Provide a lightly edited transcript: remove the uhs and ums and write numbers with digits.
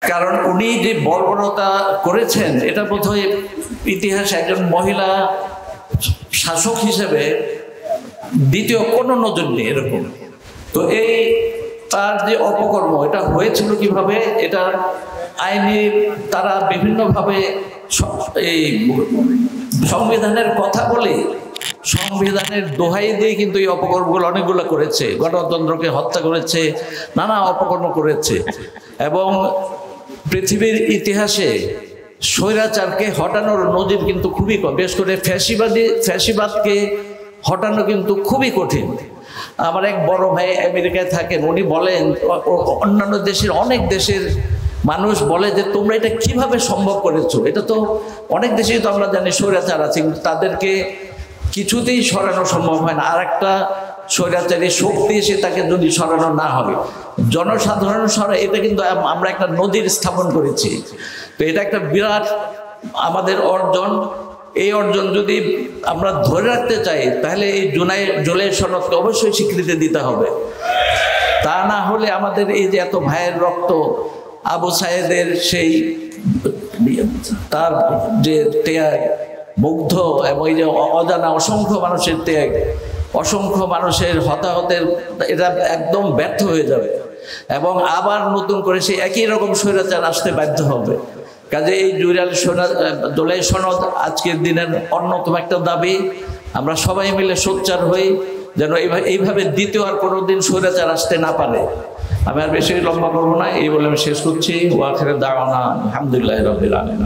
কারণ উনি যে বর্বরতা করেছেন এটা বোধহয় ইতিহাসে একজন মহিলা শাসক হিসেবে দ্বিতীয় কোনো নজর নেই এরকম। তো এই তার যে অপকর্ম এটা হয়েছিল কিভাবে, এটা আইনি তারা বিভিন্নভাবে এই সংবিধানের কথা বলে সংবিধানের দোহাই দিয়ে কিন্তু এই অপকর্মগুলো অনেকগুলো করেছে, গণতন্ত্রকে হত্যা করেছে, নানা অপকর্ম করেছে। এবং পৃথিবীর ইতিহাসে স্বৈরাচারকে হটানোর নজির কিন্তু খুবই কম, বিশেষ করে ফ্যাসিবাদকে হটানো কিন্তু খুবই কঠিন। আমার এক বড় ভাই আমেরিকায় থাকেন, উনি বলেন অন্যান্য দেশের অনেক দেশের মানুষ বলে যে তোমরা এটা কিভাবে সম্ভব করেছো, এটা তো অনেক দেশেই তো আমরা জানি স্বৈরাচার আছে, কিন্তু তাদেরকে কিছুতেই সরানো সম্ভব হয় না। আর একটা স্বৈরাচারী শক্তি এসে তাকে যদি সরানো না হবে, জনসাধারণ সরা, এটা কিন্তু আমরা একটা নদীর স্থাপন করেছি। তো এটা একটা বিরাট আমাদের অর্জন। এই অর্জন যদি আমরা ধরে রাখতে চাই তাহলে এই জুলাই সনদকে অবশ্যই স্বীকৃতি দিতে হবে। তা না হলে আমাদের এই যে এত ভাইয়ের রক্ত, আবু সাইদের সেই তার যে ত্যাগ, মুগ্ধ এবং এই যে অজানা অসংখ্য মানুষের ত্যাগ, অসংখ্য মানুষের হতাহতের, এটা একদম ব্যর্থ হয়ে যাবে এবং আবার নতুন করে সেই একই রকম স্বৈরাচার আসতে বাধ্য হবে। কাজে এই জুলাই সনদ আজকের দিনের অন্যতম একটা দাবি। আমরা সবাই মিলে সোচ্চার হই যেন এইভাবে দ্বিতীয় আর কোনোদিন স্বৈরাচার আসতে না পারে। আমি আর বেশি লম্বা করবো না, এই বলে আমি শেষ করছি। ওয়া আখিরু দাওয়ানা আলহামদুলিল্লাহি রাব্বিল আলামিন।